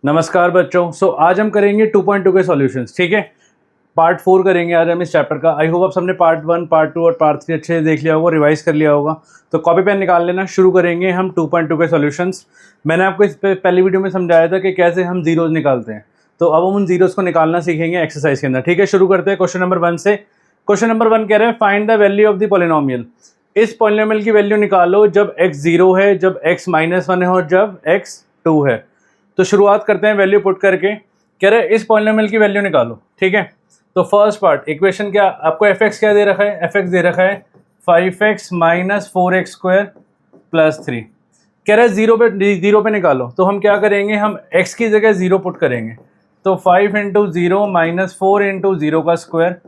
नमस्कार बच्चों। आज हम करेंगे 2.2 के सॉल्यूशंस। ठीक है, पार्ट 4 करेंगे आज हम इस चैप्टर का। आई होप आप सबने पार्ट 1, पार्ट 2 और पार्ट 3 अच्छे से देख लिया होगा, रिवाइज कर लिया होगा। तो कॉपी पेन निकाल लेना, शुरू करेंगे हम 2.2 के सॉल्यूशंस। मैंने आपको इस पहली वीडियो में समझाया था कि कैसे हम जीरोज निकालते हैं, तो अब हम उन जीरोज को निकालना सीखेंगे एक्सरसाइज के अंदर। ठीक है, शुरू करते हैं क्वेश्चन नंबर 1 से। क्वेश्चन नंबर 1 कह रहे हैं find the value of the polynomial. इस पॉलिनोमियल की वैल्यू निकालो जब x 0 है, जब x -1 है और जब x 2 है। तो शुरुआत करते हैं वैल्यू पुट करके। कह रहे हैं इस पॉलिनोमियल की वैल्यू निकालो। ठीक है, तो फर्स्ट पार्ट इक्वेशन क्या, आपको fx क्या दे रखा है, fx दे रखा है 5x - 4x² + 3। कह रहे हैं जीरो पे निकालो, तो हम क्या करेंगे, हम x की जगह 0 पुट करेंगे। तो 5 × 0 - 4 × 0 का स्क्वायर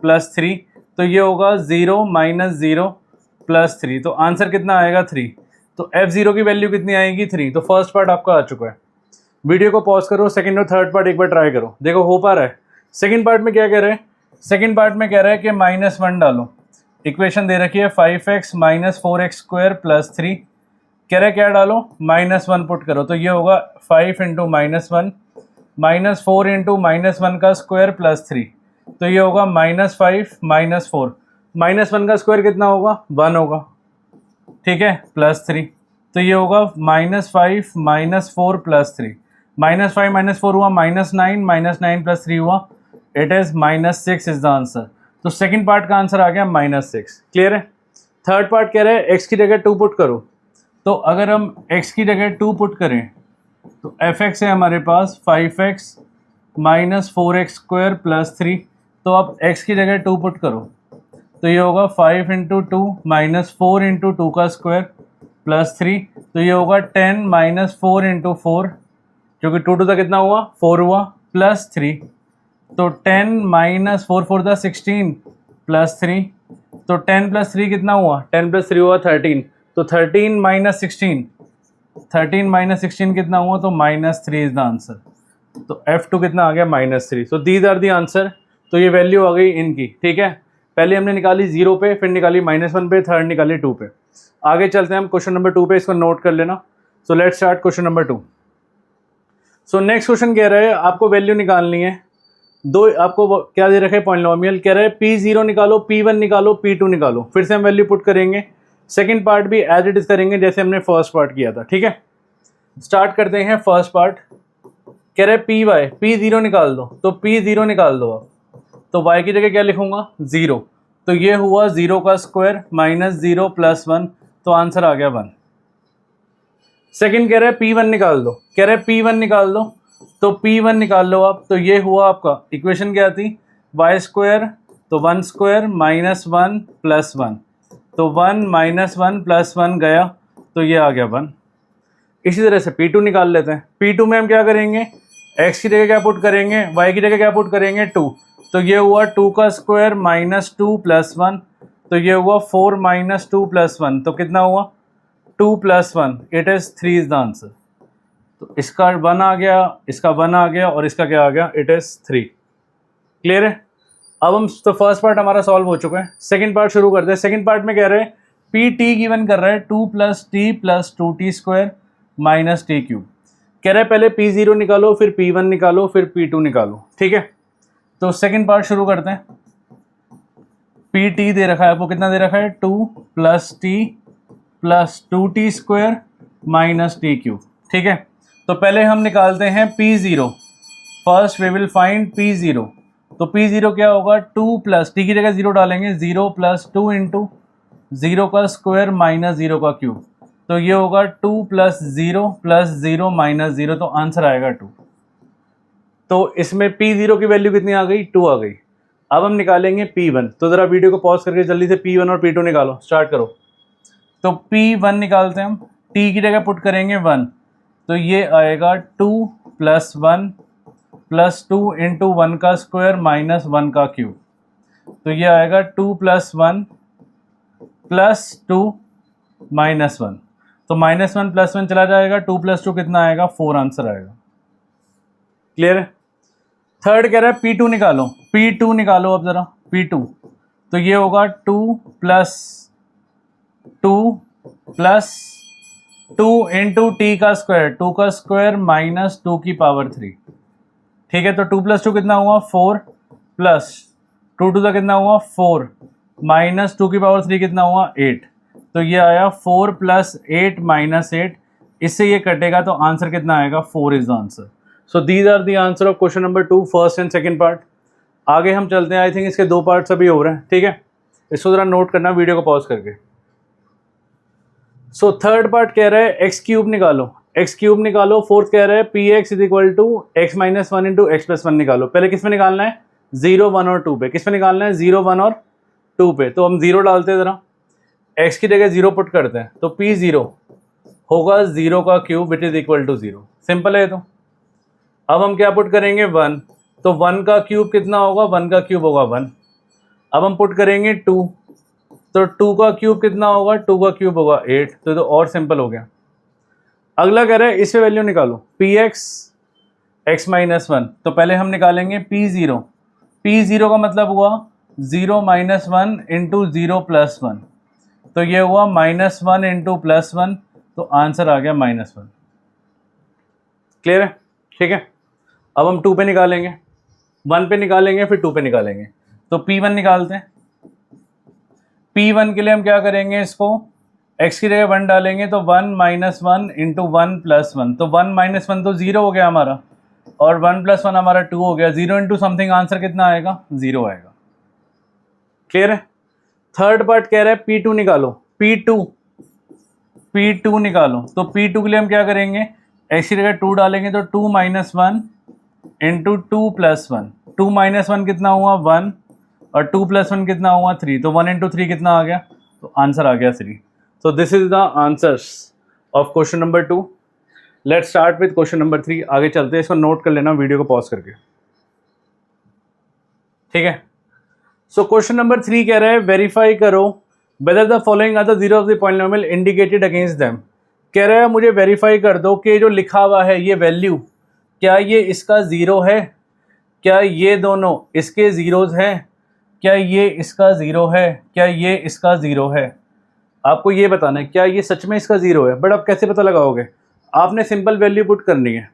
+ 3, तो ये होगा 0 - 0 + 3। तो आंसर कितना आएगा 3। तो f0 की वैल्यू कितनी आएगी 3। तो फर्स्ट पार्ट आपका आ चुका है। वीडियो को पॉज करो, सेकंड और थर्ड पार्ट एक बार ट्राई करो, देखो हो पा रहा है। सेकंड पार्ट में क्या कह रहे हैं, सेकंड पार्ट में कह रहा है कि -1 डालो। इक्वेशन दे रखी है 5x - 4x² + 3। कह रहे हैं क्या डालो, -1 पुट करो। तो ये होगा 5 × -1 - 4 × -1 का स्क्वायर + 3। तो ये होगा -5 - 4, -1 का स्क्वायर कितना होगा, 1 होगा। ठीक है, +3, तो ये होगा -5 - 4 + 3। -5 - 4 हुआ -9, -9 + 3 हुआ, it is -6 is the answer. तो सेकंड पार्ट का आंसर आ गया -6। क्लियर है। थर्ड पार्ट कह रहे हैं x की जगह 2 पुट करो। तो अगर हम x की जगह 2 पुट करें तो fx है हमारे पास 5x - 4x² + 3। तो अब x की जगह 2 पुट करो, तो ये होगा 5 × 2 - 4 × 2 का स्क्वायर + 3। तो ये होगा 10 - 4 × 4, जो कि 2 टू का कितना हुआ, 4 हुआ, +3। तो 10 - 4 4 दा 16 +3। तो 10 + 3 कितना हुआ, 10 + 3 हुआ 13। तो 13 - 16, 13 - 16 कितना हुआ, तो -3 इज द आंसर। तो F2 कितना आ गया, -3। So these are the answer. तो ये वैल्यू आ गई इनकी। ठीक है, पहले हमने निकाली 0 पे, फिर निकाली -1 पे, थर्ड निकाली 2 पे। आगे चलते हैं हम क्वेश्चन नंबर 2 पे, इसको नोट कर लेना। So let's start question number 2। So next question कह रहा है आपको वैल्यू निकालनी है। दो आपको क्या दे रखे, पॉलिनोमियल। कह रहे हैं P0 निकालो, P1 निकालो, P2 निकालो। फिर से हम वैल्यू पुट करेंगे। सेकेंड पार्ट भी एज इट इज करेंगे जैसे हमने फर्स्ट पार्ट किया था। ठीक है, स्टार्ट करते हैं फर्स्ट पार्ट। कह रहे हैं P0 निकाल दो, तो P0 निकाल दो आप। तो y की जगह क्या लिखूंगा, 0। तो ये हुआ 0 का स्क्वायर -0 + 1, तो आंसर आ गया 1। सेकंड कह रहे हैं P1 निकाल दो, कह रहे हैं P1 निकाल दो। तो P1 निकाल लो आप। तो ये हुआ आपका इक्वेशन क्या थी, y², तो 1² -1 + 1। तो 1 - 1 + 1 गया, तो ये आ गया 1। इसी तरह से P2 निकाल लेते हैं। P2 में हम क्या करेंगे, x की जगह क्या पुट करेंगे, y की जगह क्या पुट करेंगे, 2। तो ये हुआ 2 का स्क्वायर -2 + 1। तो ये हुआ 4 - 2 + 1, तो कितना हुआ, 2 + 1, it is 3 is the answer. तो इसका 1 आ गया, इसका 1 आ गया और इसका क्या आ गया, इट इज़ 3। क्लियर है। अब हम तो फर्स्ट पार्ट हमारा सॉल्व हो चुका है। सेकंड पार्ट शुरू करते हैं। सेकंड पार्ट में कह रहे हैं Pt गिवन कर रहा है 2 + t + 2t² - t³। कह रहा है पहले P0 निकालो, फिर P1 निकालो, फिर P2 निकालो। ठीक है, तो सेकंड पार्ट शुरू करते हैं। Pt दे रखा है आपको, कितना दे रखा है, 2 + t + 2t² - t³। ठीक है, तो पहले हम निकालते हैं P0। First we will find P0। तो P0 क्या होगा, 2 + t की जगह 0 डालेंगे, 0 + 2 × 0 का स्क्वायर -0 का क्यूब। तो ये होगा 2 + 0 + 0 - 0, तो आंसर आएगा 2। तो इसमें P0 की वैल्यू कितनी आ गई, 2 आ गई। अब हम निकालेंगे P1। तो ज़रा वीडियो को पॉज करके जल्दी से P1 और P2 निकालो, स्टार्ट करो। तो P1 निकालते हैं हम, t की जगह पुट करेंगे 1। तो ये आएगा 2 + 1 + 2 × 1 का स्क्वायर -1 का क्यूब। तो ये आएगा 2 + 1 + 2 -1। तो -1 + 1 चला जाएगा, 2 + 2 कितना आएगा, 4 आंसर आएगा। क्लियर है। थर्ड कह रहा है P2 निकालो, P2 निकालो अब ज़रा P2। तो ये होगा 2 + 2 + 2 इंटू टी का स्क्वायर, 2 का स्क्वायर माइनस 2 की पावर 3। ठीक है, तो 2 + 2 कितना हुआ 4 प्लस 2 टू का कितना हुआ 4 माइनस 2 की पावर 3 कितना हुआ 8। तो ये आया 4 + 8 - 8। इससे ये कटेगा तो आंसर कितना आएगा 4 is the answer. So these are the answer of question number 2 first and second part. आगे हम चलते हैं, आई थिंक इसके 2 पार्ट्स अभी हो रहे हैं। ठीक है, इसको ज़रा नोट करना वीडियो को पॉज करके। सो थर्ड पार्ट कह रहा है एक्स क्यूब निकालो, एक्स क्यूब निकालो। फोर्थ कह रहा है p x is equal to x minus 1 into x plus 1 निकालो। पहले किस में निकालना है 0, 1 और 2 पे। किस में निकालना है 0, 1 और 2 पे। तो हम 0 डालते हैं, ज़रा एक्स की जगह 0 पुट करते हैं, तो पी 0 होगा 0 का cube which is equal to 0। Simple है। तो अब हम क्या पुट करेंगे 1, तो 1 का क्यूब कितना होगा 1 का क्यूब होगा 1। अब हम पुट करेंगे 2, तो 2 का क्यूब कितना होगा 2 का क्यूब होगा 8। तो और सिंपल हो गया। अगला कह रहा है इस पे वैल्यू निकालो पी एक्स एक्स माइनस 1। तो पहले हम निकालेंगे पी 0। पी 0 का मतलब हुआ 0 - 1 इंटू 0 + 1। तो ये हुआ -1 इंटू +1, तो आंसर आ गया -1। क्लियर है? ठीक है, अब हम 2 पे निकालेंगे, 1 पे निकालेंगे फिर 2 पे निकालेंगे। तो P1 निकालते हैं। P1 के लिए हम क्या करेंगे, इसको x की जगह 1 डालेंगे, तो 1 - 1 इंटू 1 + 1। तो 1 - 1 तो 0 हो गया हमारा, और 1 + 1 हमारा 2 हो गया। 0 इंटू समथिंग आंसर कितना आएगा 0 आएगा। क्लियर है? थर्ड पार्ट कह रहा है P2 निकालो, P2 निकालो। तो P2 के लिए हम क्या करेंगे, x की जगह 2 डालेंगे, तो 2 - 1 इंटू 2 + 1। 2 - 1 कितना हुआ 1, और 2 + 1 कितना हुआ 3। तो 1 इंटू 3 कितना आ गया, तो आंसर आ गया 3। So this is the answers of question number 2। Let's start with question number 3। आगे चलते हैं, इसको नोट कर लेना वीडियो को पॉज करके। ठीक है, सो क्वेश्चन नंबर 3 कह रहा है वेरीफाई करो whether the following are the zero of the polynomial indicated against them. कह रहा है मुझे वेरीफाई कर दो कि जो लिखा हुआ है ये वैल्यू, क्या ये इसका ज़ीरो है, क्या ये दोनों इसके ज़ीरोज़ हैं, क्या ये इसका ज़ीरो है, क्या ये इसका ज़ीरो है। आपको ये बताना है क्या ये सच में इसका ज़ीरो है। बट आप कैसे पता लगाओगे, आपने सिंपल वैल्यू पुट करनी है।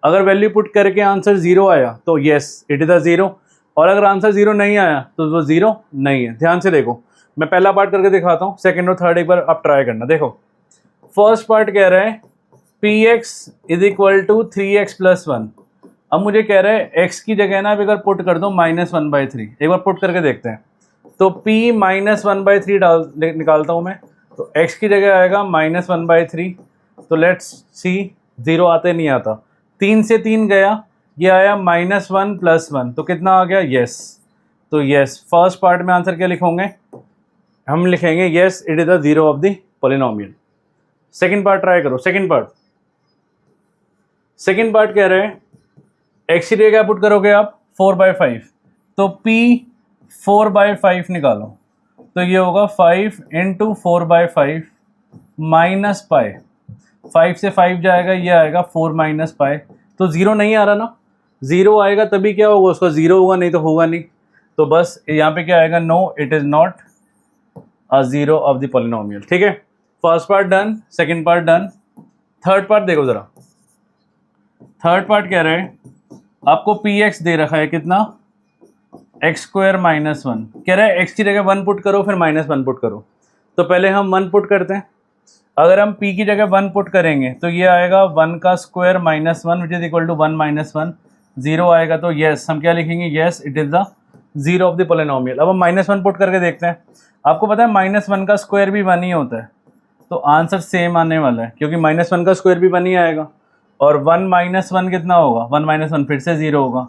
अगर वैल्यू पुट करके आंसर 0 आया तो yes it is a zero, और अगर आंसर 0 नहीं आया तो वो 0 नहीं है। ध्यान से देखो, मैं पहला पार्ट करके दिखाता हूँ, सेकेंड और थर्ड एक बार आप ट्राई करना। देखो फर्स्ट पार्ट कह रहा है p x is equal to 3x + 1। अब मुझे कह रहा है x की जगह ना अगर पुट कर दो -1/3। एक बार पुट करके देखते हैं। तो p -1/3 निकालता हूँ मैं, तो x की जगह आएगा -1/3। तो लेट्स सी 0 आते नहीं आता, 3 से 3 गया, ये आया -1 + 1। तो कितना आ गया यस। तो यस फर्स्ट पार्ट में आंसर क्या लिखोगे, हम लिखेंगे yes it is the zero of the polynomial. Second part try करो। सेकेंड पार्ट कह रहे हैं एक्स की जगह क्या पुट करोगे आप 4/5। तो p 4/5 निकालो, तो ये होगा 5 इंटू 4/5 माइनस पाई। 5 से 5 जाएगा, ये आएगा 4 - पाई। तो 0 नहीं आ रहा ना, 0 आएगा तभी क्या होगा, उसका 0 होगा, नहीं तो होगा नहीं। तो बस यहाँ पे क्या आएगा, no it is not a zero of the polynomial. ठीक है, first part done, second part done. Third part देखो ज़रा। थर्ड पार्ट कह रहे हैं आपको पी एक्स दे रखा है कितना x² - 1। कह रहा है x की जगह 1 पुट करो फिर -1 पुट करो। तो पहले हम 1 पुट करते हैं। अगर हम p की जगह 1 पुट करेंगे तो ये आएगा 1 का square -1 which is equal to 1 - 1। 0 आएगा, तो येस हम क्या लिखेंगे, yes it is the zero of the polynomial. अब हम -1 पुट करके देखते हैं। आपको पता है -1 का स्क्वायर भी 1 ही होता है, तो आंसर सेम आने वाला है, क्योंकि -1 का स्क्वायर भी 1 ही आएगा, और 1 - 1 कितना होगा 1 - 1 फिर से 0 होगा।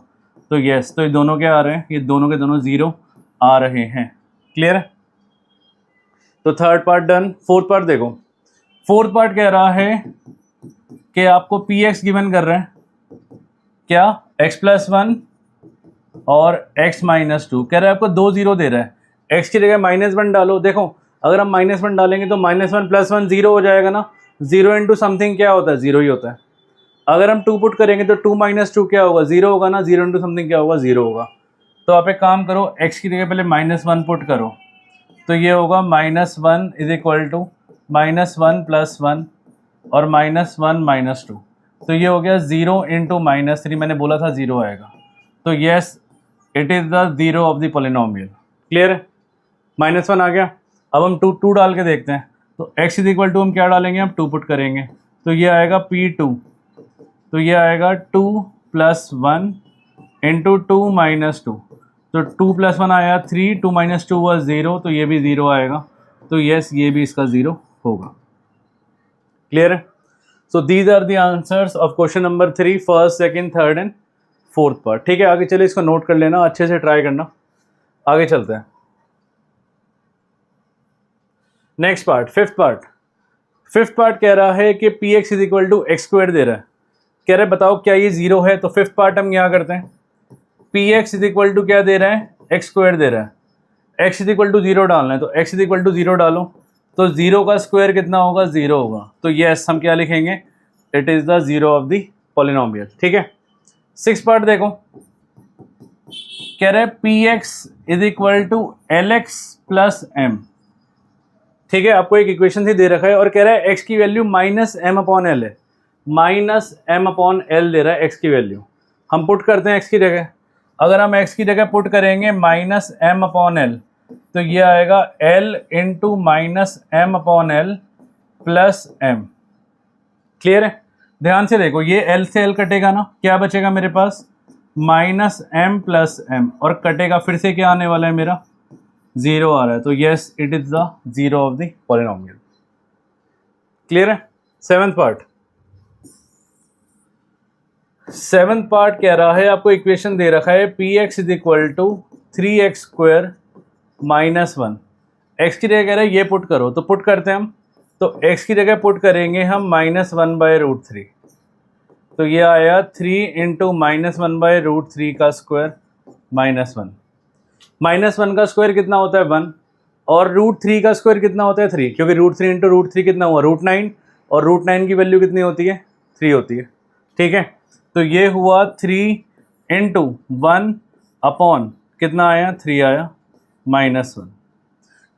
तो येस, तो ये दोनों क्या आ रहे हैं, ये दोनों के दोनों 0 आ रहे हैं। क्लियर है? तो third part done. Fourth part देखो। फोर्थ पार्ट कह रहा है कि आपको पी एक्स गिवन कर रहे हैं क्या x + 1 और x - 2। कह रहा है आपको 2 0 दे रहा है, x की जगह -1 डालो। देखो अगर हम -1 डालेंगे तो -1 + 1 0 हो जाएगा ना, 0 इंटू समथिंग क्या होता है 0 ही होता है। अगर हम 2 पुट करेंगे तो 2 - 2 क्या होगा 0 होगा ना, 0 इंटू समथिंग क्या होगा 0 होगा। तो आप एक काम करो, x की जगह पहले -1 पुट करो, तो ये होगा -1 इज इक्वल टू -1 + 1 और -1 -2, तो ये हो गया 0 इंटू -3, मैंने बोला था 0 आएगा, तो yes it is the zero of the polynomial. Clear है? -1 आ गया। अब हम टू डाल के देखते हैं, तो x इज इक्वल टू हम क्या डालेंगे, हम 2 पुट करेंगे, तो ये आएगा P2, तो ये आएगा 2 + 1 इंटू 2 - 2, तो 2 + 1 आया 3, 2 - 2 was 0, तो ये भी 0 आएगा, तो यस ये भी इसका 0 होगा। क्लियर है? So these are the answers of question number 3, first, second, third and fourth part. ठीक है, आगे चलिए इसको नोट कर लेना, अच्छे से ट्राई करना। आगे चलते हैं। नेक्स्ट पार्ट, फिफ्थ पार्ट कह रहा है कि p x is equal to x square दे रहा है। कह रहा है बताओ क्या ये 0 है, तो फिफ्थ पार्ट हम क्या करते हैं, p x is equal to क्या दे रहा है, एक्स स्क्वायर दे रहा है, एक्स इज इक्वल टू 0 डालना है, तो एक्स इज इक्वल टू 0 डालो, तो 0 का स्क्वायर कितना होगा, 0 होगा, तो यस हम क्या लिखेंगे, it is the zero of the polynomial. ठीक है, सिक्स पार्ट देखो, कह रहे हैं p x is equal to l x plus m. ठीक है, आपको एक इक्वेशन ही दे रखा है और कह रहा है x की वैल्यू -m/l है, -m/l दे रहा है x की वैल्यू। हम पुट करते हैं x की जगह, अगर हम x की जगह पुट करेंगे -m/l, तो ये आएगा l into -m/l plus m। Clear है? ध्यान से देखो, ये l से l कटेगा ना, क्या बचेगा मेरे पास, -m प्लस m, और कटेगा फिर से क्या आने वाला है मेरा, 0 आ रहा है, तो yes it is the zero of the polynomial. Clear है? सेवंथ पार्ट कह रहा है, आपको इक्वेशन दे रखा है p x is equal to 3x² -1। X की जगह कह रहा है ये पुट करो, तो पुट करते हैं हम, तो x की जगह पुट करेंगे हम -1/√3, तो ये आया 3 इंटू -1/√3 का स्क्वायर -1। -1 का स्क्वायर कितना होता है 1, और √3 का स्क्वायर कितना होता है 3, क्योंकि √3 इंटू √3 कितना हुआ, √9, और √9 की वैल्यू कितनी होती है, 3 होती है। ठीक है, तो ये हुआ 3 इंटू 1 अपॉन कितना आया, 3 आया, -1,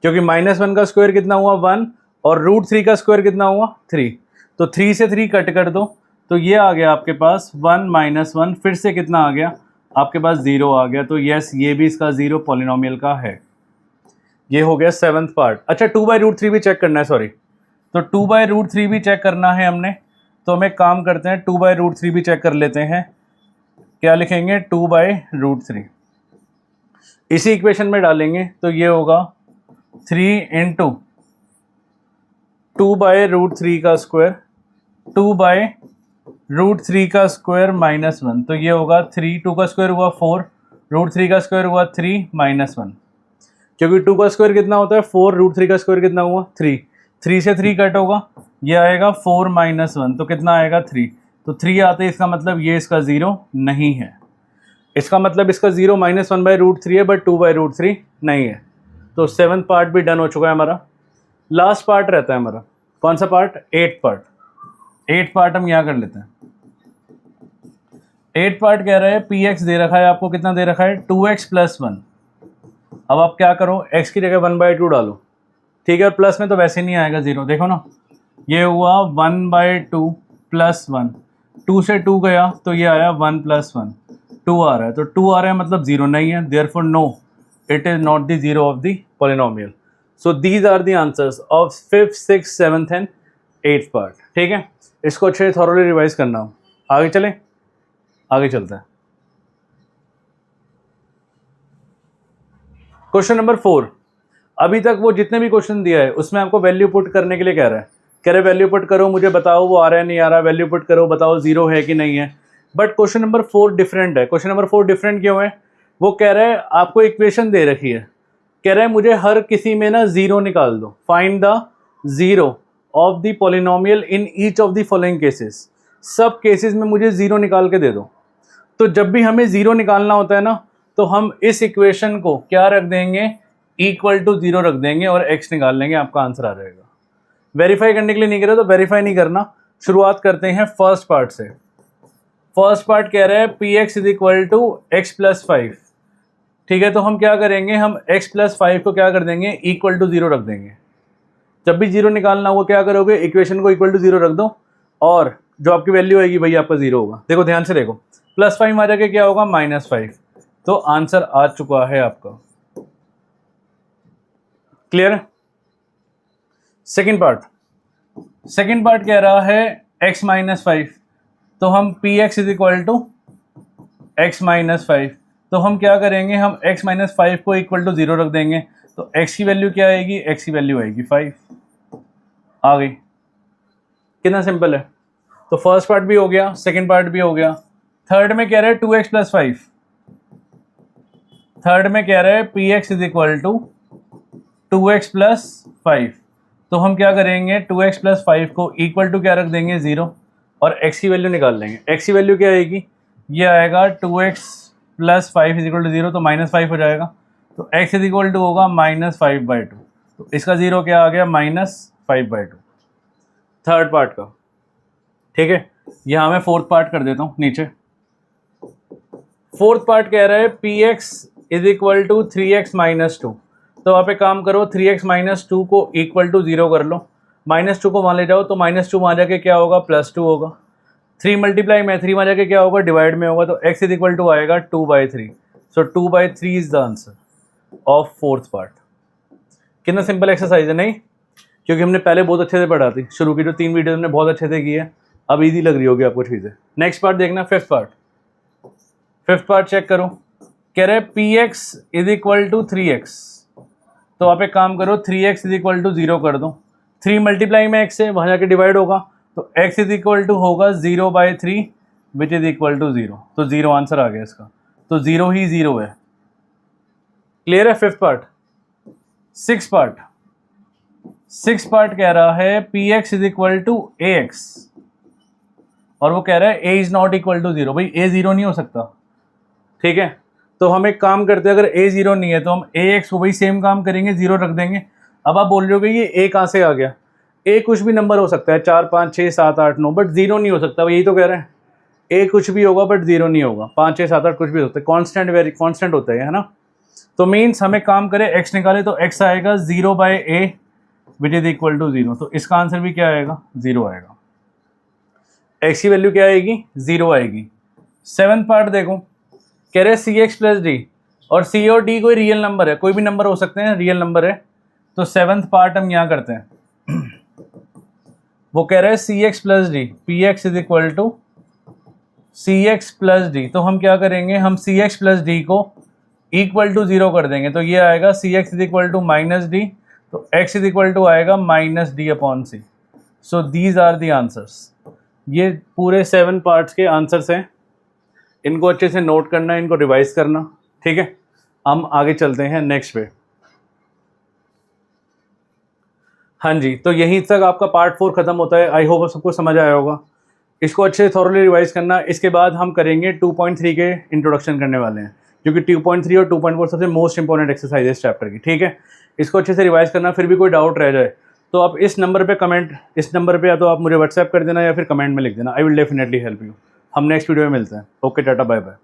क्योंकि -1 का स्क्वायर कितना हुआ 1, और √3 का स्क्वायर कितना हुआ 3, तो 3 से 3 कट कर दो, तो ये आ गया आपके पास 1 - 1, फिर से कितना आ गया आपके पास, 0 आ गया, तो यस ये भी इसका 0 पॉलिनोमियल का है। ये हो गया सेवंथ पार्ट। अच्छा 2/√3 भी चेक करना है, सॉरी, तो 2/√3 भी चेक करना है हमने, तो हम एक काम करते हैं 2/√3 भी चेक कर लेते हैं। क्या लिखेंगे, 2/√3 इसी इक्वेशन में डालेंगे, तो ये होगा 3 इंटू 2/√3 का स्क्वायर, 2/√3 का स्क्वायर -1, तो ये होगा 3, 2 का स्क्वायर हुआ 4, √3 का स्क्वायर हुआ 3 -1, क्योंकि 2 का स्क्वायर कितना होता है 4, √3 का स्क्वायर कितना हुआ 3, 3 से 3 कट होगा, ये आएगा 4 -1, तो कितना आएगा 3, तो 3 आते हैं, इसका मतलब ये इसका 0 नहीं है, इसका मतलब इसका 0 -1/√3 है, बट 2/√3 नहीं है। तो सेवन्थ पार्ट भी डन हो चुका है हमारा। लास्ट पार्ट रहता है हमारा, कौन सा पार्ट, एट्थ पार्ट हम यहाँ कर लेते हैं। एट्थ पार्ट कह रहा है पी एक्स दे रखा है आपको, कितना दे रखा है, 2x + 1। अब आप क्या करो, x की जगह 1/2 डालो, ठीक है, और प्लस में तो वैसे नहीं आएगा 0, देखो ना, ये हुआ 1/2 + 1, 2 से 2 गया, तो ये आया 1 + 1, 2 आ रहा है, तो 2 आ रहा है मतलब 0 नहीं है, therefore no it is not the zero of the polynomial. So these are the answers of 5th, 6th, 7th and 8th part. ठीक है, इसको अच्छे से थॉरोली रिवाइज करना हो। आगे चलें, आगे चलते हैं। क्वेश्चन नंबर 4, अभी तक वो जितने भी क्वेश्चन दिया है उसमें आपको वैल्यू पुट करने के लिए कह रहा है, कह रहे वैल्यू पुट करो, मुझे बताओ वो आ रहा है नहीं आ रहा, वैल्यू पुट करो, बताओ 0 है कि नहीं है। बट क्वेश्चन नंबर 4 डिफरेंट है। क्वेश्चन नंबर 4 डिफरेंट क्यों है, वो कह रहा है आपको इक्वेशन दे रखी है, कह रहा है मुझे हर किसी में ना 0 निकाल दो, find the zero of the polynomial in each of the following cases, सब केसेस में मुझे 0 निकाल के दे दो। तो जब भी हमें 0 निकालना होता है ना, तो हम इस इक्वेशन को क्या रख देंगे, इक्वल टू 0 रख देंगे और x निकाल लेंगे, आपका आंसर आ जाएगा। वेरीफाई करने के लिए नहीं करे तो वेरीफाई नहीं करना। शुरुआत करते हैं फर्स्ट पार्ट से। फर्स्ट पार्ट कह रहा है p x is equal to x + 5। ठीक है, तो हम क्या करेंगे, हम x + 5 को क्या कर देंगे, इक्वल टू 0 रख देंगे। जब भी जीरो निकालना होगा क्या करोगे, इक्वेशन को इक्वल टू जीरो रख दो और जो आपकी वैल्यू आएगी वही आपका जीरो होगा। देखो ध्यान से देखो, +5 आ जाके क्या होगा -5, तो आंसर आ चुका है आपका। क्लियर है? सेकेंड पार्ट कह रहा है x -5, तो हम px is equal to x -5, तो हम क्या करेंगे, हम x -5 को इक्वल टू 0 रख देंगे, तो x की वैल्यू क्या आएगी, x की वैल्यू आएगी 5। आ गई, कितना सिंपल है। तो फर्स्ट पार्ट भी हो गया, सेकेंड पार्ट भी हो गया। थर्ड में कह रहे हैं 2x + 5, थर्ड में कह रहे हैं px is equal to 2x + 5, तो हम क्या करेंगे, 2x + 5 को इक्वल टू क्या रख देंगे, 0, और x की वैल्यू निकाल लेंगे। x की वैल्यू क्या आएगी, ये आएगा 2x + 5 इज इक्वल टू 0, तो -5 हो जाएगा, तो x इज इक्वल टू होगा -5/2, तो इसका 0 क्या आ गया, -5/2 थर्ड पार्ट का। ठीक है, यहाँ मैं फोर्थ पार्ट कर देता हूँ नीचे। फोर्थ पार्ट कह रहा है px is equal to 3x - 2, तो आप एक काम करो, 3x - 2 को इक्वल टू 0 कर लो, -2 को वहाँ ले जाओ, तो -2 वहाँ जाके क्या होगा, +2 होगा। 3 मल्टीप्लाई में 3 वहाँ जाके क्या होगा, डिवाइड में होगा, तो x इज इक्वल टू आएगा 2/3, सो 2/3 is the answer of fourth part. कितना सिंपल एक्सरसाइज है, नहीं? क्योंकि हमने पहले बहुत अच्छे से पढ़ा थी, शुरू की जो 3 वीडियो हमने बहुत अच्छे से की है, अब इजी लग रही होगी आपको चीज़ें। नेक्स्ट पार्ट देखना, फिफ्थ पार्ट चेक करो, कह रहे px is equal to 3x, तो आप एक काम करो, 3x इज इक्वल टू 0 कर दो, 3 मल्टीप्लाई में x से वहाँ जाके डिवाइड होगा, तो x इज इक्वल टू होगा 0/3 विच इज इक्वल टू 0, तो 0 आंसर आ गया इसका, तो 0 ही 0 है। क्लियर है फिफ्थ पार्ट। सिक्स पार्ट कह रहा है px is equal to ax, और वो कह रहा है a is not equal to 0। भाई a 0 नहीं हो सकता, ठीक है, तो हम एक काम करते हैं, अगर a 0 नहीं है तो हम ax को वही सेम काम करेंगे, 0 रख देंगे। अब आप बोल रहे हो कि ये a कहाँ से आ गया, a कुछ भी नंबर हो सकता है, 4 5 6 7 8 9, बट 0 नहीं हो सकता, यही तो कह रहे हैं, a कुछ भी होगा बट 0 नहीं होगा, 5 6 7 8 कुछ भी हो सकता है, कॉन्स्टेंट होता है ना। तो मीन्स हमें काम करें, x निकाले तो x आएगा 0/a which is equal to 0, तो इसका आंसर भी क्या आएगा, 0 आएगा। x की वैल्यू क्या आएगी, 0 आएगी। सेवन्थ पार्ट देखो, कह रहे cx + d, और c और d कोई रियल नंबर है, कोई भी नंबर हो सकते हैं, रियल नंबर है, तो सेवन्थ पार्ट हम यहाँ करते हैं। वो कह रहे हैं cx + d, px is equal to cx + d, तो हम क्या करेंगे, हम cx + d को इक्वल टू 0 कर देंगे, तो ये आएगा cx is equal to -d, तो x इज इक्वल टू आएगा -d/c। So these are the answers. ये पूरे 7 पार्ट्स के आंसर्स हैं, इनको अच्छे से नोट करना, इनको रिवाइज करना, ठीक है। हम आगे चलते हैं नेक्स्ट पे। हाँ जी, तो यहीं तक आपका पार्ट 4 खत्म होता है। आई होप सबको समझ आया होगा। इसको अच्छे से थॉरली रिवाइज करना। इसके बाद हम करेंगे 2.3 के इंट्रोडक्शन करने वाले हैं, क्योंकि 2.3 और 2.4 सबसे मोस्ट इंपॉर्टेंट एक्सरसाइज है इस चैप्टर की, ठीक है। इसको अच्छे से रिवाइज करना, फिर भी कोई डाउट रह जाए तो आप इस नंबर पे या तो आप मुझे व्हाट्सएप कर देना या फिर कमेंट में लिख देना। I will definitely help you. हम नेक्स्ट वीडियो में मिलते हैं। Okay, ta-ta, bye bye.